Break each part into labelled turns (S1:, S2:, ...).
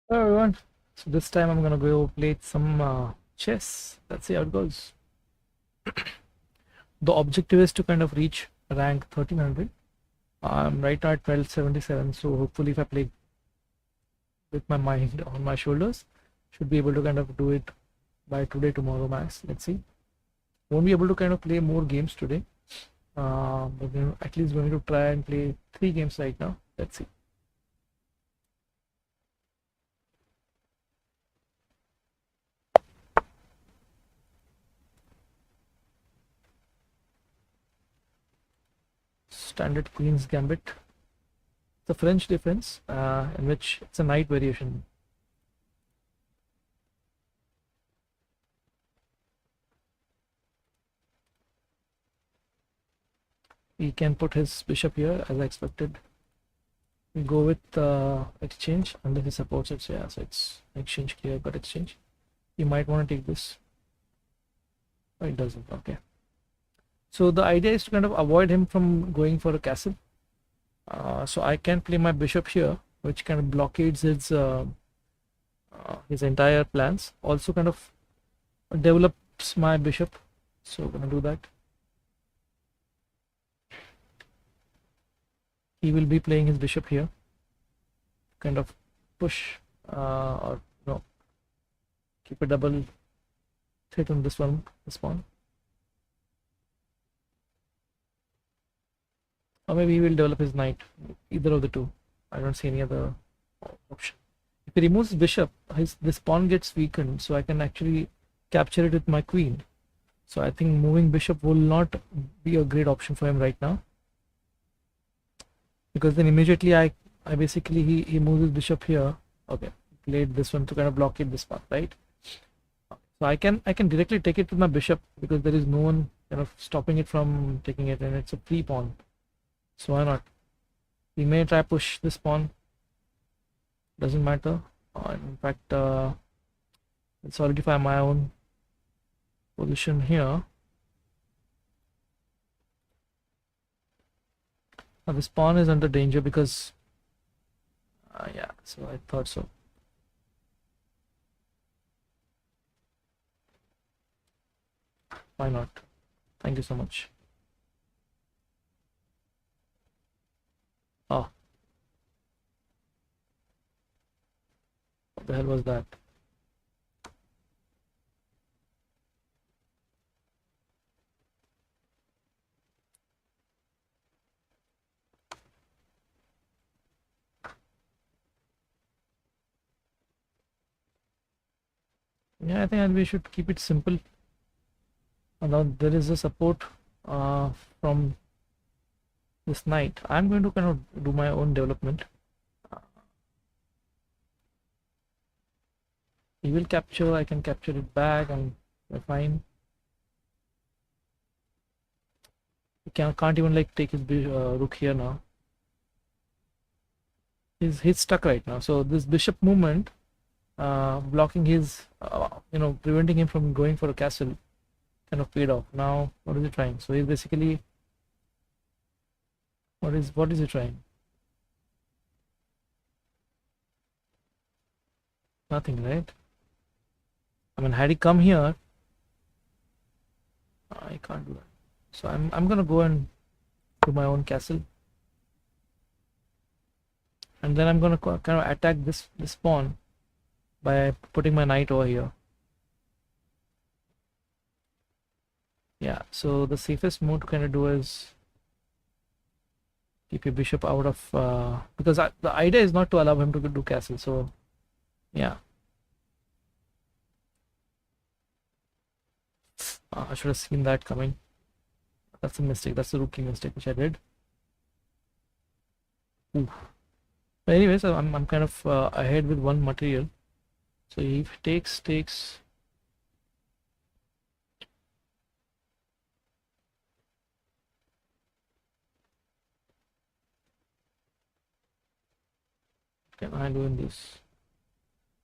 S1: Hello everyone. So this time I'm gonna go play some chess. Let's see how it goes. The objective is to kind of reach rank 1300. I'm right now at 1277, so hopefully if I play with my mind on my shoulders, should be able to kind of do it by today, tomorrow max. Let's see. Won't be able to kind of play more games today. But at least going to try and play 3 games right now. Let's see. Standard Queen's Gambit. It's a French defense in which it's a knight variation. He can put his bishop here as I expected. We go with exchange unless he supports it. So yeah, so it's exchange clear, but exchange. You might want to take this. Oh, it doesn't. Okay. So the idea is to kind of avoid him from going for a castle. So I can play my bishop here, which kind of blockades his entire plans. Also kind of develops my bishop. So I'm gonna do that. He will be playing his bishop here, kind of push or no, keep a double threat on this one, this pawn. Or maybe he will develop his knight, either of the two. I don't see any other option. If he removes his bishop, this pawn gets weakened, so I can actually capture it with my queen. So I think moving bishop will not be a great option for him right now, because then immediately I basically he moves his bishop here. Okay, played this one to kind of blockade this path, right? So I can directly take it with my bishop because there is no one kind of stopping it from taking it, and it's a free pawn. So why not? We may try push this pawn. Doesn't matter. In fact, I'll solidify my own position here. Now this pawn is under danger because yeah, so I thought so. Why not? Thank you so much. Oh, what the hell was that? Yeah, I think we should keep it simple. Now there is a support from this knight. I'm going to kind of do my own development. He will capture, I can capture it back, and we're fine. He can't even like take his rook here now. He's stuck right now. So this bishop movement blocking his preventing him from going for a castle kind of paid off. Now what is he trying? So he's basically what is he trying? Nothing, right? I mean, had he come here, I can't do that. So I'm gonna go and do my own castle, and then I'm gonna kind of attack this pawn by putting my knight over here. Yeah, so the safest move to kind of do is keep your bishop out of because the idea is not to allow him to do castle. So yeah, I should have seen that coming. That's a mistake. That's a rookie mistake which I did. Ooh. But anyways, I'm kind of ahead with one material. So he takes. Can I doing this?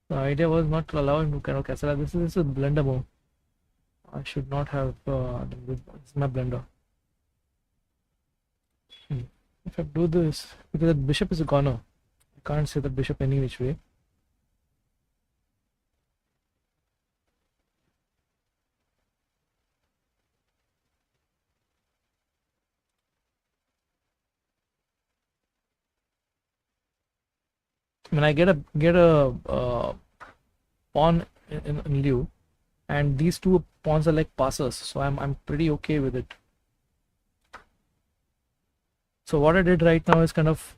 S1: The idea was not to allow him to kind of castle. This is a blunder move. I should not have this is my blunder. If I do this, because the bishop is a corner, I can't say the bishop any which way. when I get a pawn in lieu, and these two pawns are like passers, so I'm pretty okay with it. So what I did right now is kind of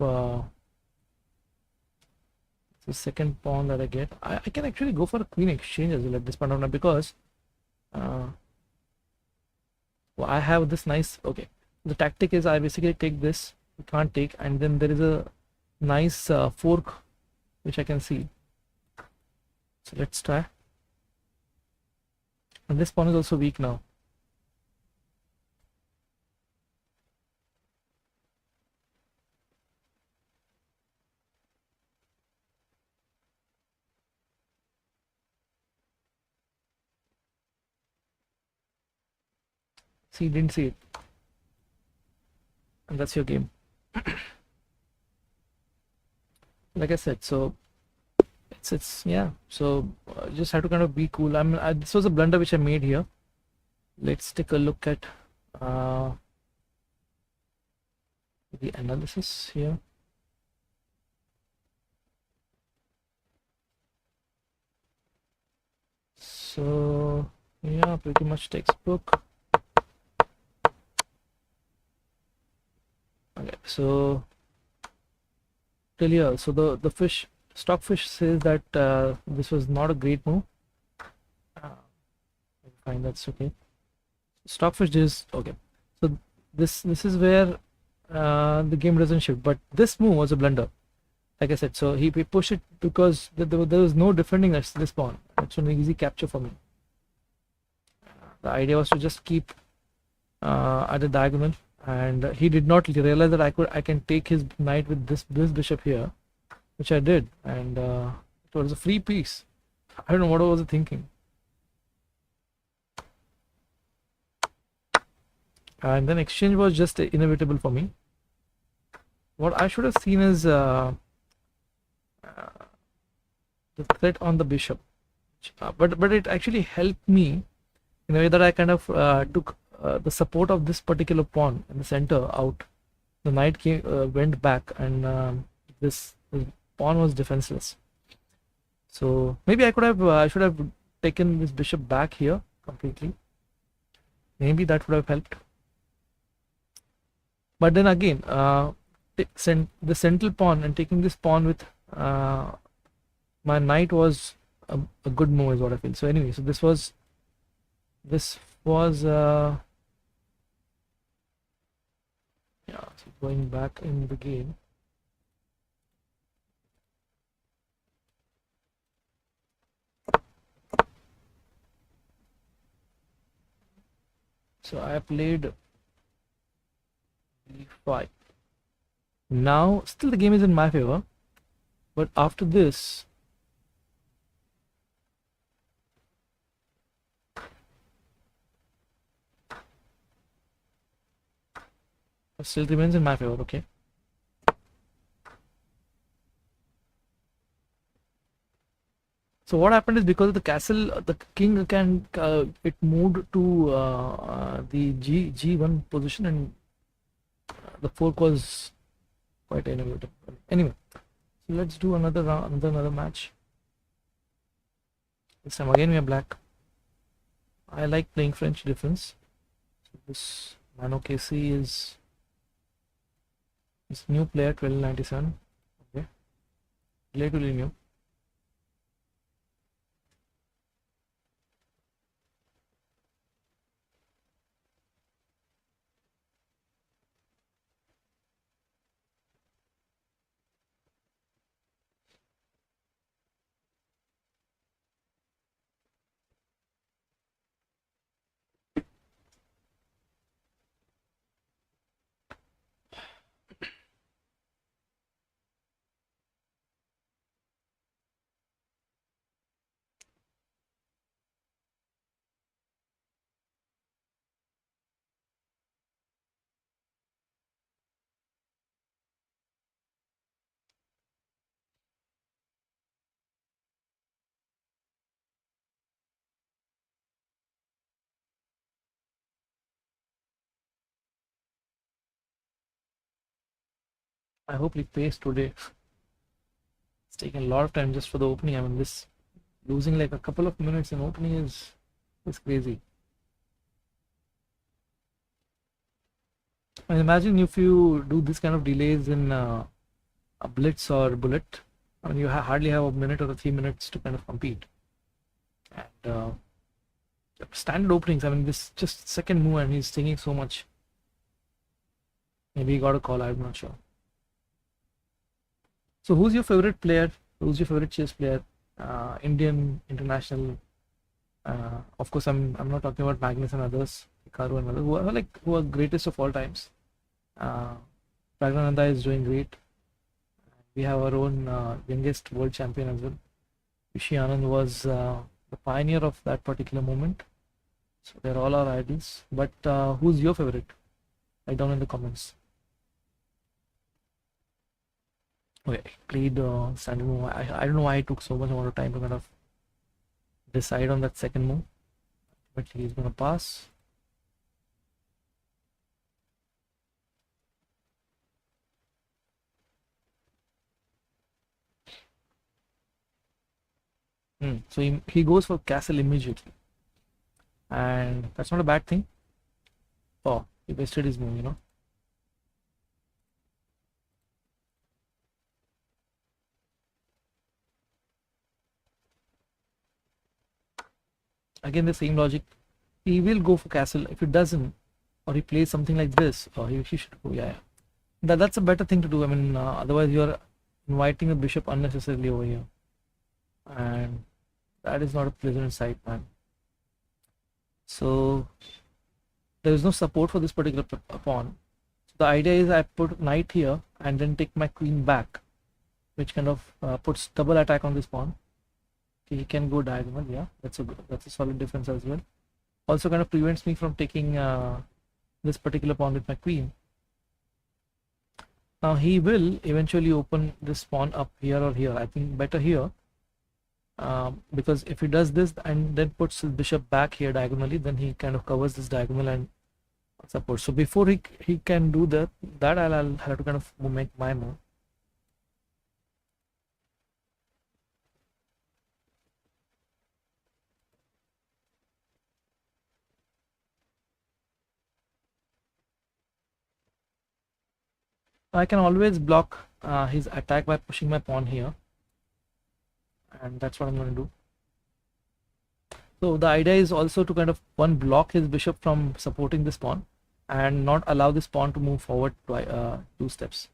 S1: the second pawn that I get. I can actually go for a queen exchange as well at this point of time, because uh, well, I have this nice. Okay, the tactic is I basically take this, you can't take, and then there is a nice fork which I can see. So let's try. And this pawn is also weak now. See, didn't see it, and that's your game. Like I said, so it's yeah. So just have to kind of be cool. This was a blunder which I made here. Let's take a look at uh, the analysis here. So yeah, pretty much textbook. Okay, so till here, so the stockfish says that this was not a great move. Fine, that's okay. Stockfish is okay. So this is where the game doesn't shift, but this move was a blunder. Like I said, so he pushed it because there was no defending this pawn. It's an easy capture for me. The idea was to just keep at the diagonal, and he did not realize that I can take his knight with this bishop here, which I did, and it was a free piece. I don't know what I was thinking. And then exchange was just inevitable for me. What I should have seen is the threat on the bishop, but it actually helped me in a way that I kind of took the support of this particular pawn in the center out. The knight went back, and this pawn was defenseless. So maybe I should have taken this bishop back here completely. Maybe that would have helped. But then again, the central pawn and taking this pawn with my knight was a good move, is what I feel. So anyway, so this was yeah. So going back in the game. So I played e5. Now still the game is in my favor, but after this it still remains in my favor. Okay. So what happened is, because of the castle, the king can it moved to the G1 position, and the fork was quite innovative. Anyway, so let's do another round, another match. This time again we are black. I like playing French defense. So this Mano KC is this new player 1297. Okay, relatively new. I hope he pays today. It's taking a lot of time just for the opening. I mean, this losing like a couple of minutes in opening is crazy. And imagine if you do this kind of delays in a blitz or bullet. I mean, you hardly have a minute or 3 minutes to kind of compete. And standard openings, I mean, this just second move and he's taking so much. Maybe he got a call, I'm not sure. So who's your favorite player? Who's your favorite chess player? Indian, international. Of course, I'm not talking about Magnus and others, Hikaru and others, who are greatest of all times. Pragnananda is doing great. We have our own youngest world champion as well. Rishi Anand was the pioneer of that particular moment. So they're all our idols. But who's your favorite? Write down in the comments. Okay, played standard move. I don't know why it took so much amount of time to kind of decide on that second move. But he's gonna pass. So he goes for castle immediately. And that's not a bad thing. Oh, he wasted his move, you know. Again, the same logic. He will go for castle. If it doesn't, or he plays something like this, or he should go. Yeah. That's a better thing to do. I mean, otherwise you're inviting the bishop unnecessarily over here, and that is not a pleasant sight, man. So there is no support for this particular pawn. So the idea is I put knight here and then take my queen back, which kind of puts double attack on this pawn. Okay, he can go diagonal. Yeah, that's a solid defense as well. Also kind of prevents me from taking this particular pawn with my queen. Now he will eventually open this pawn up here or here. I think better here, because if he does this and then puts his bishop back here diagonally, then he kind of covers this diagonal and supports. So before he can do that I'll have to kind of make my move. I can always block his attack by pushing my pawn here, and that's what I'm going to do. So the idea is also to kind of block his bishop from supporting this pawn and not allow this pawn to move forward by 2 steps.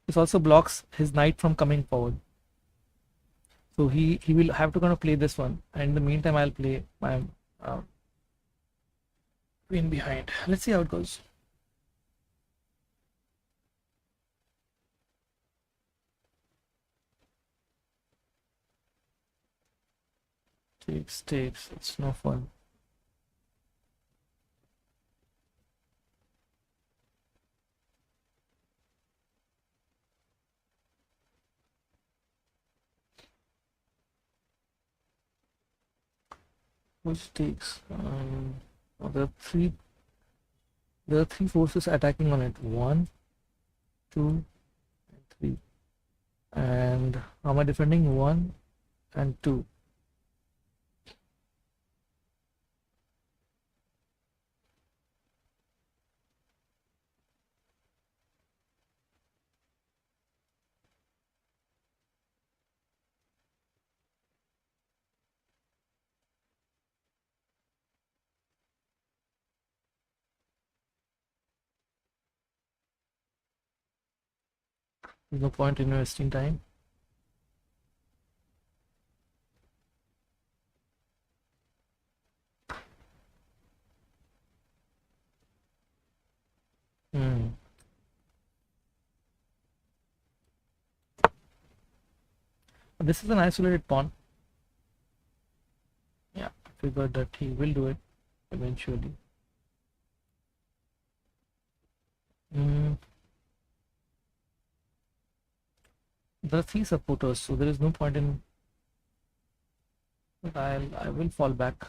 S1: This also blocks his knight from coming forward. So he will have to kind of play this one, and in the meantime I'll play my queen behind. Let's see how it goes. Takes, it's no fun. Which takes there are three forces attacking on it. 1, 2, and 3. And how am I defending? 1 and 2. There's no point in wasting time. This is an isolated pawn. Yeah, I figured that he will do it eventually. There are 3 supporters, so there is no point in. But I will fall back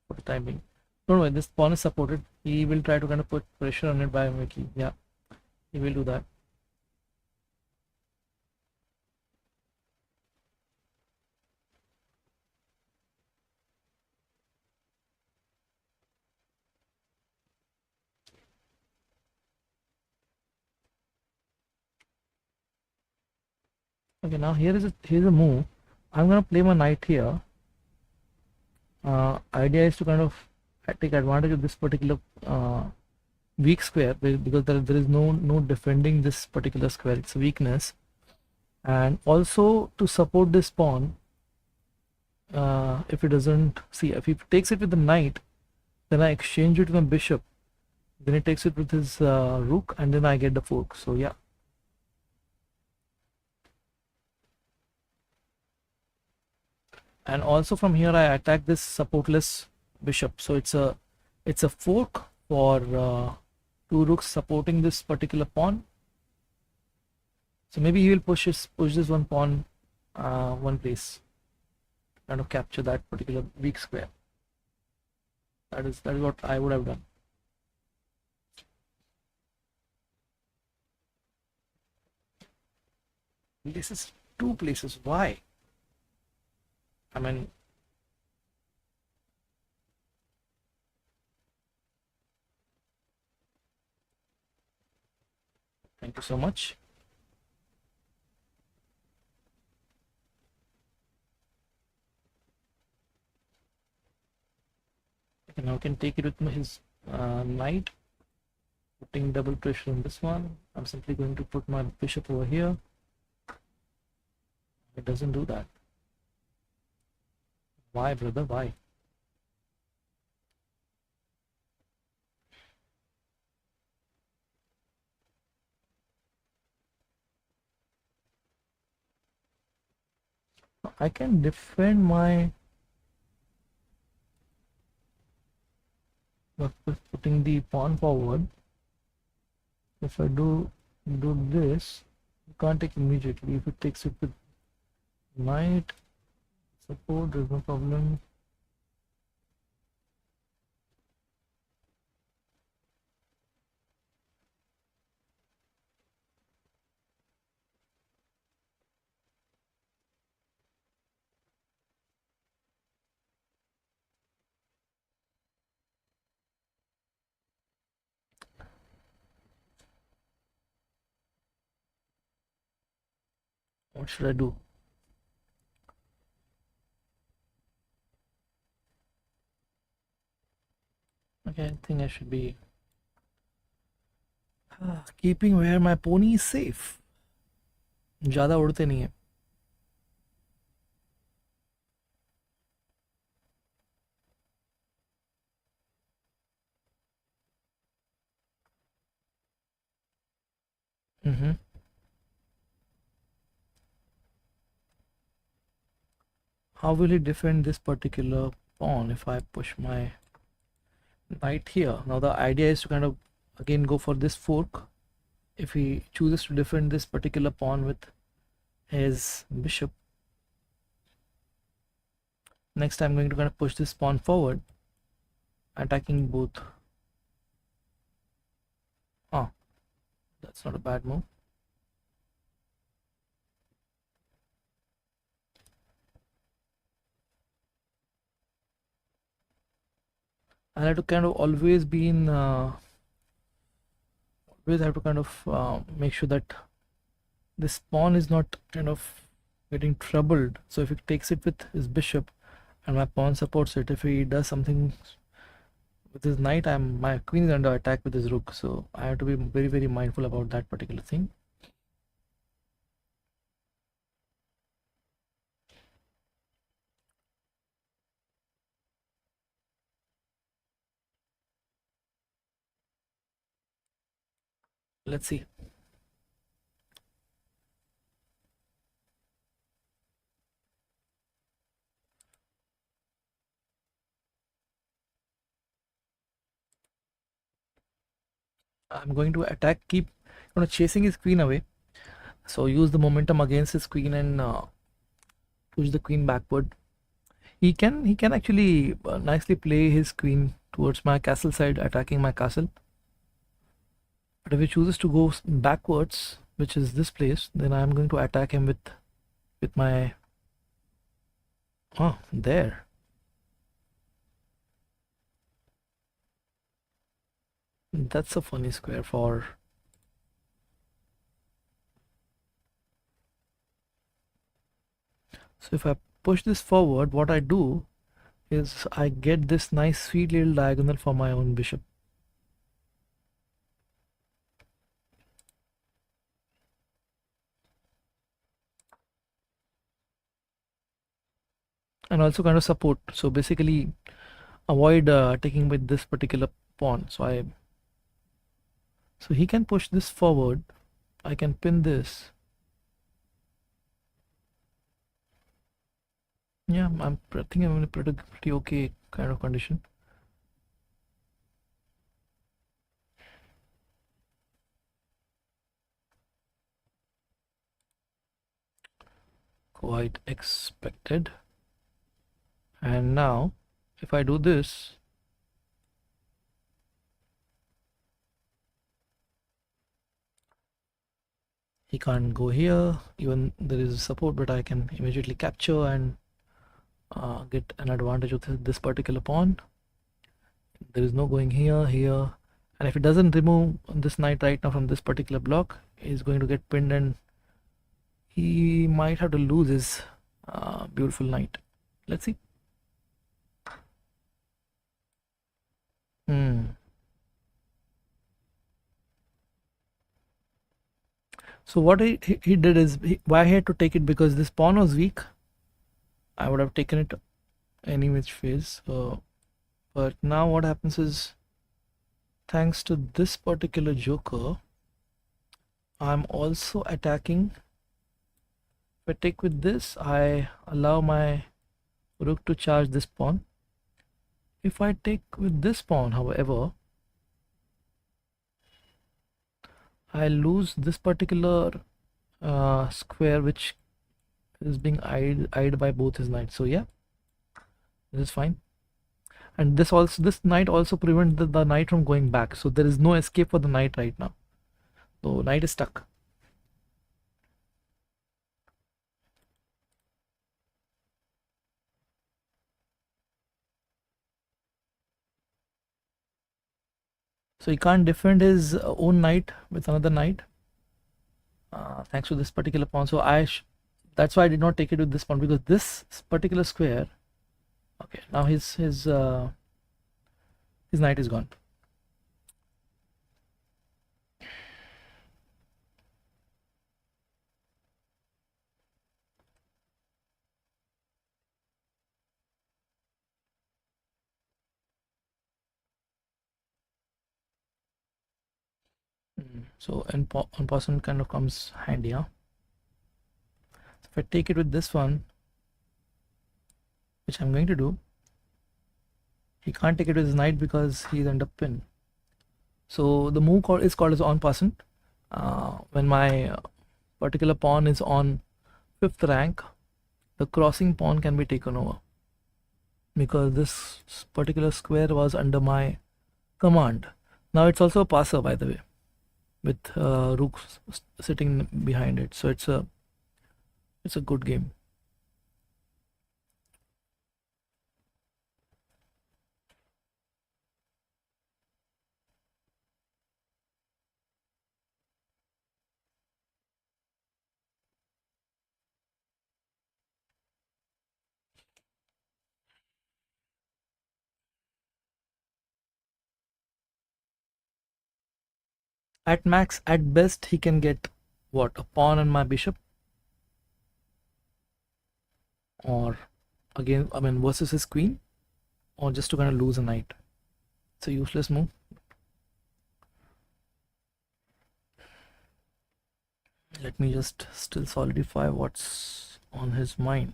S1: for the time being. Don't worry, this pawn is supported. He will try to kind of put pressure on it by making, yeah, he will do that. Okay, now here's a move. I'm gonna play my knight here. Idea is to kind of take advantage of this particular weak square because there is no defending this particular square. It's a weakness, and also to support this pawn. If he doesn't see, if he takes it with the knight, then I exchange it with my bishop. Then he takes it with his rook, and then I get the fork. So yeah. And also from here I attack this supportless bishop. So it's a fork for two rooks supporting this particular pawn. So maybe he will push this one pawn one place, kind of capture that particular weak square. That is what I would have done. This is two places. Why? I mean, thank you so much. Okay, now I can take it with his knight, putting double pressure on this one. I'm simply going to put my bishop over here. It doesn't do that. Why, brother? Why? I can defend my putting the pawn forward. If I do this, you can't take immediately. If it takes it with knight support, there's no problem. What should I do? Okay, I think I should be keeping where my pony is safe. ज़्यादा उड़ते नहीं है. How will he defend this particular pawn if I push my knight here? Now the idea is to kind of again go for this fork. If he chooses to defend this particular pawn with his bishop, next I'm going to kind of push this pawn forward, attacking both. Oh, that's not a bad move. I have to kind of always be in always have to kind of make sure that this pawn is not kind of getting troubled. So if he takes it with his bishop and my pawn supports it, if he does something with his knight, my queen is under attack with his rook. So I have to be very mindful about that particular thing. Let's see. I'm going to attack, keep chasing his queen away. So use the momentum against his queen and push the queen backward. He can actually nicely play his queen towards my castle side, attacking my castle. But if he chooses to go backwards, which is this place, then I'm going to attack him with my... Oh, there. That's a funny square for... So if I push this forward, what I do is I get this nice sweet little diagonal for my own bishop. And also kind of support. So basically avoid taking with this particular pawn. So he can push this forward. I can pin this. Yeah, I think I'm in a pretty okay kind of condition. Quite expected. And now if I do this, he can't go here. Even there is support, but I can immediately capture and get an advantage of this particular pawn. There is no going here, and if it doesn't remove this knight right now from this particular block, he's going to get pinned and he might have to lose his beautiful knight. Let's see. So what he did is, why he had to take it, because this pawn was weak. I would have taken it any which phase. But now what happens is, thanks to this particular joker, I'm also attacking. If I take with this, I allow my rook to charge this pawn. If I take with this pawn, however, I lose this particular square which is being eyed by both his knights. So yeah, this is fine. And this knight also prevents the knight from going back. So there is no escape for the knight right now. So knight is stuck. So he can't defend his own knight with another knight, thanks to this particular pawn. So that's why I did not take it with this pawn, because this particular square. Okay, now his knight is gone. So en passant kind of comes handy, huh? So if I take it with this one, which I'm going to do, he can't take it with his knight because he's under pin. So the move is called as en passant. When my particular pawn is on 5th rank, the crossing pawn can be taken over, because this particular square was under my command. Now it's also a passer, by the way, with rook sitting behind it. So it's a good game. At max, at best, he can get what, a pawn and my bishop, or again, I mean, versus his queen, or just to kind of lose a knight. It's a useless move. Let me just still solidify what's on his mind.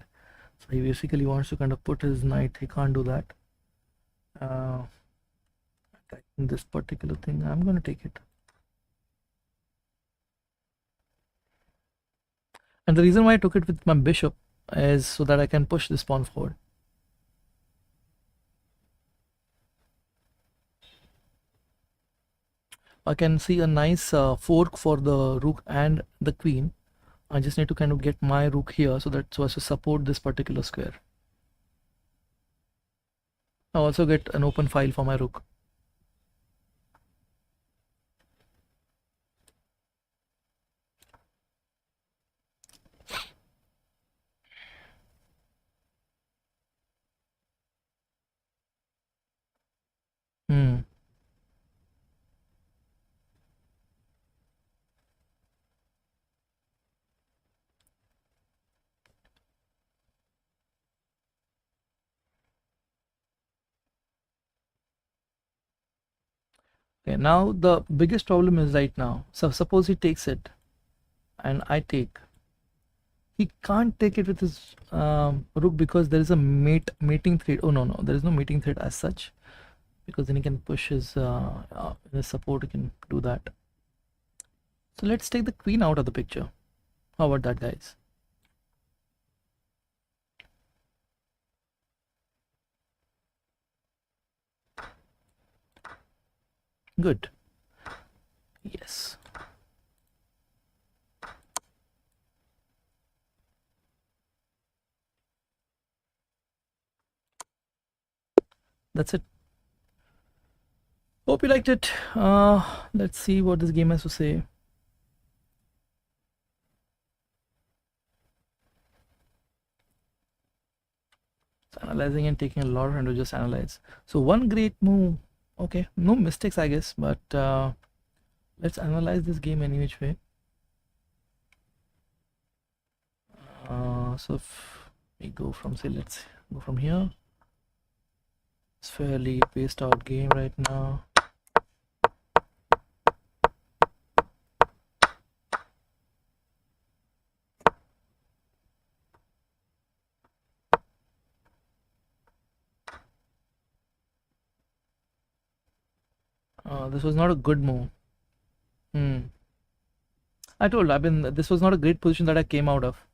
S1: So he basically wants to kind of put his knight. He can't do that. Attacking this particular thing, I'm going to take it. And the reason why I took it with my bishop is so that I can push this pawn forward. I can see a nice fork for the rook and the queen. I just need to kind of get my rook here so as to support this particular square. I also get an open file for my rook. Hmm. Okay, now the biggest problem is right now. So suppose he takes it and I take. He can't take it with his rook because there is a mating thread. Oh no, there is no mating thread as such, because then he can push his support. He can do that. So let's take the queen out of the picture. How about that, guys? Good. Yes. That's it. Hope you liked it. Let's see what this game has to say. It's analyzing and taking a lot of time to just analyze. So one great move. Okay, no mistakes, I guess, but let's analyze this game any which way. So if we go from, say, let's go from here. It's fairly paced out game right now. This was not a good move. This was not a great position that I came out of,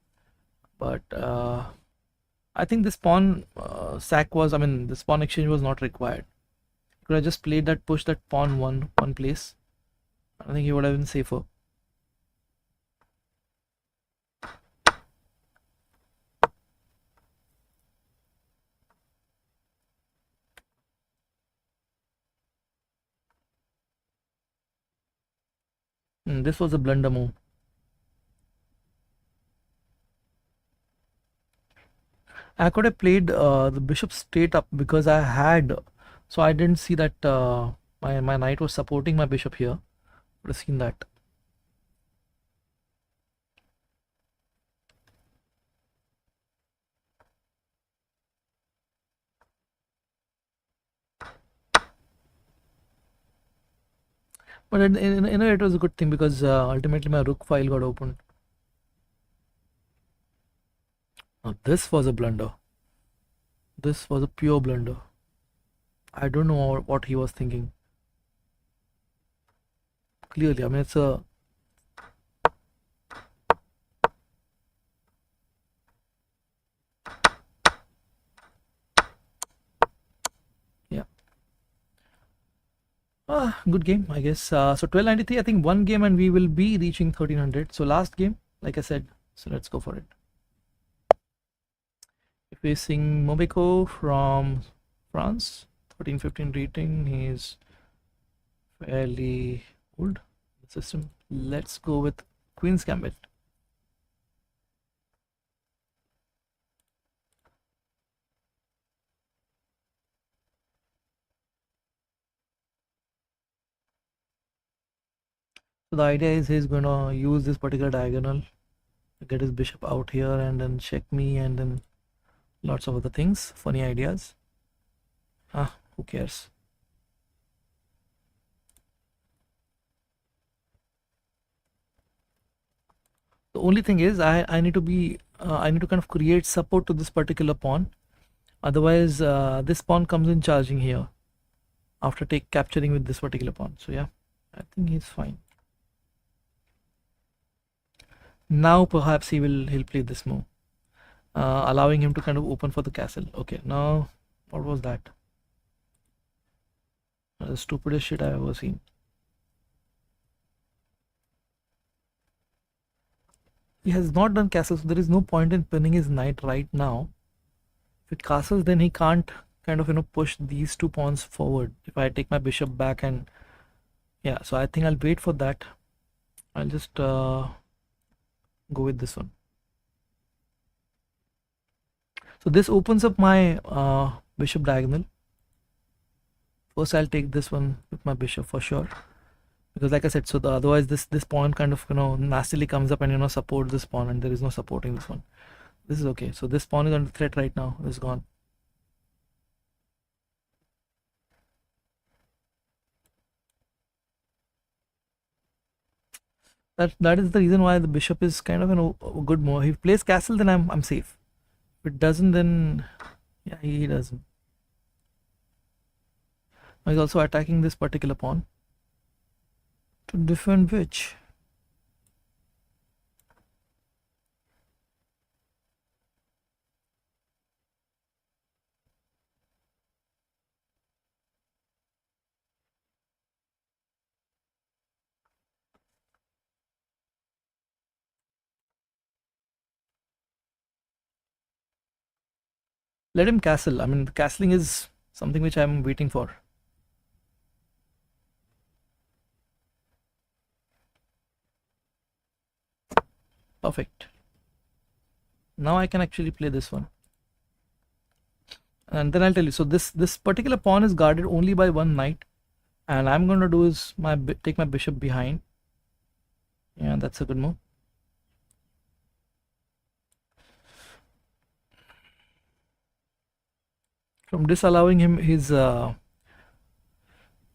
S1: but I think this pawn this pawn exchange was not required. Could have just played that, push that pawn one place. I think he would have been safer. This was a blunder move. I could have played the bishop straight up because I had, so I didn't see that my knight was supporting my bishop here. Would have seen that. But in a way, it was a good thing because ultimately my rook file got opened. Now this was a blunder. This was a pure blunder. I don't know what he was thinking. Clearly, I mean, it's a good game, I guess. So 1293, I think one game and we will be reaching 1300. So last game, like I said, so let's go for it. Facing Mobeko from France, 1315 rating. He's fairly old in the system. Let's go with Queen's Gambit. So the idea is he's gonna use this particular diagonal to get his bishop out here and then check me and then lots of other things, funny ideas. Who cares? The only thing is I need to be I need to kind of create support to this particular pawn. Otherwise this pawn comes in charging here after capturing with this particular pawn. So yeah, I think he's fine. Now perhaps he'll play this move, allowing him to kind of open for the castle. Okay, now what was that? The stupidest shit I've ever seen. he has not done castle, so there is no point in pinning his knight right now. If it castles, then he can't kind of push these 2 pawns forward. If I take my bishop back, and yeah, so I think I'll wait for that. I'll just go with this one. So this opens up my bishop diagonal. First, I'll take this one with my bishop for sure, because like I said, so otherwise this pawn kind of nastily comes up and support this pawn, and there is no supporting this one. This is okay. So this pawn is under threat right now. It's gone. That is the reason why the bishop is kind of a good move. If he plays castle, then I'm safe. If it doesn't, then yeah, he doesn't. He's also attacking this particular pawn. To defend which? Let him castle. I mean, the castling is something which I'm waiting for. Perfect. Now I can actually play this one. And then I'll tell you. So this particular pawn is guarded only by one knight. And I'm going to do is take my bishop behind. Yeah, that's a good move. From disallowing him his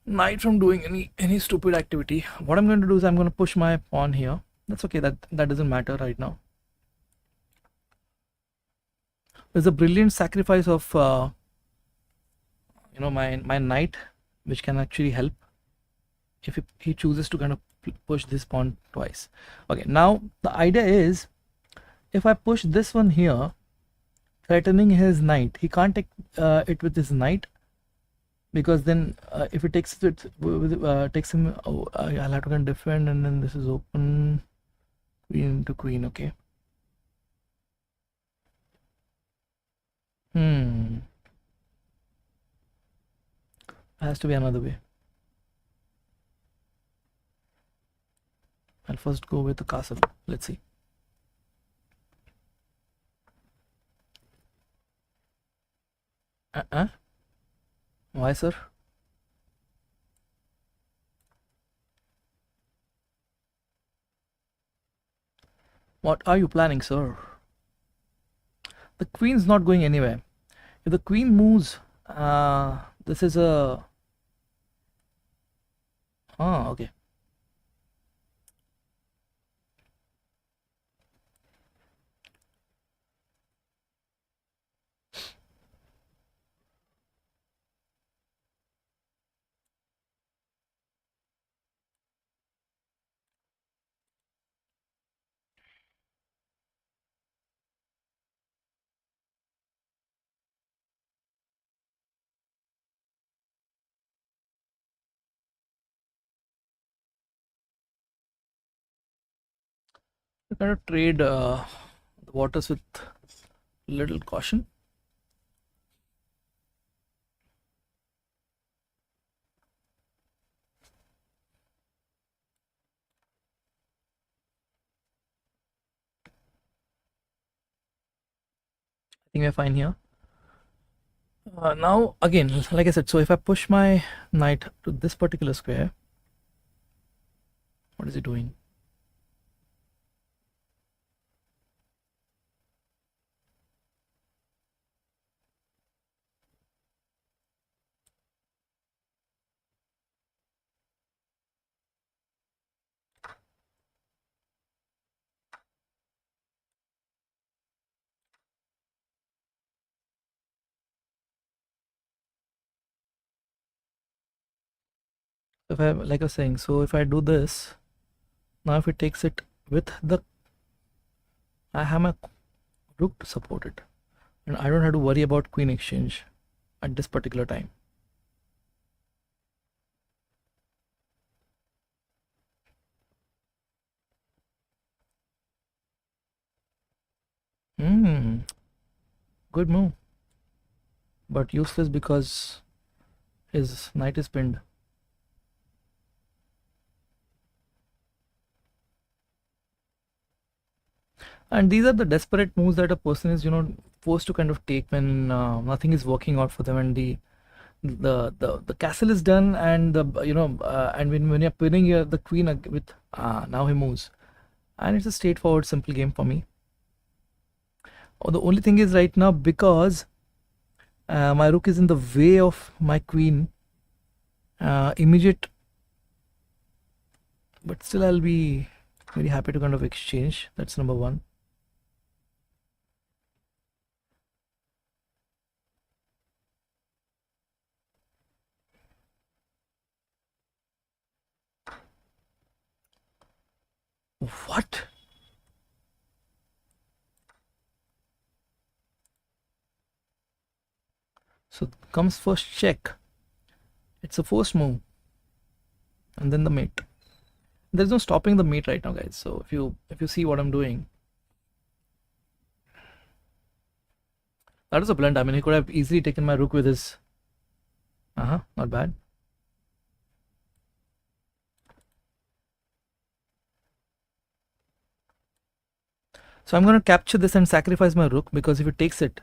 S1: knight from doing any stupid activity, what I'm going to do is I'm going to push my pawn here. That's okay. That doesn't matter right now. There's a brilliant sacrifice of my knight, which can actually help if he chooses to kind of push this pawn twice. Okay, now the idea is, if I push this one here, threatening his knight, he can't take it with his knight, because then if it takes it takes him, I'll have to kind of defend, and then this is open, queen to queen. Okay. Has to be another way. I'll first go with the castle. Let's see. Why, sir? What are you planning, sir? The queen's not going anywhere. If the queen moves, this is a... okay. You kind of trade the waters with little caution. I think we're fine here. Now again, like I said, so if I push my knight to this particular square, what is he doing? If I, like I was saying, so if I do this, now if it takes it with the, I have my rook to support it, and I don't have to worry about queen exchange at this particular time. Hmm, good move, but useless because his knight is pinned. And these are the desperate moves that a person is, forced to kind of take when nothing is working out for them, and the castle is done, and and when you're pinning the queen with now he moves, and it's a straightforward, simple game for me. Oh, the only thing is right now, because my rook is in the way of my queen, immediate, but still I'll be very happy to kind of exchange. That's number one. What? So comes first check. It's a forced move, and then the mate. There's no stopping the mate right now, guys. So if you see what I'm doing, that was a blunt. I mean, he could have easily taken my rook with his. Not bad. So I'm gonna capture this and sacrifice my rook, because if he takes it,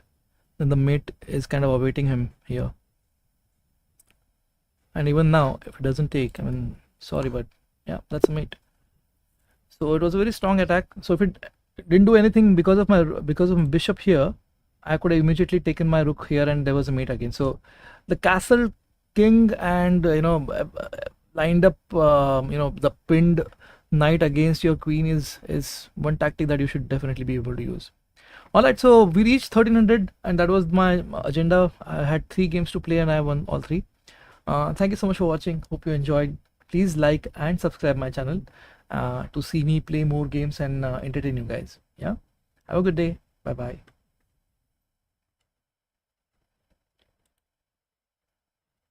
S1: then the mate is kind of awaiting him here. And even now, if it doesn't take, I mean, sorry, but yeah, that's a mate. So it was a very strong attack. So if it didn't do anything because of my bishop here, I could have immediately taken my rook here, and there was a mate again. So the castle king and lined up the pinned knight against your queen is one tactic that you should definitely be able to use. All right, so we reached 1300, and that was my agenda. I had 3 games to play, and I won all 3. Thank you so much for watching. Hope you enjoyed. Please like and subscribe my channel to see me play more games and entertain you guys. Yeah. Have a good day. Bye bye.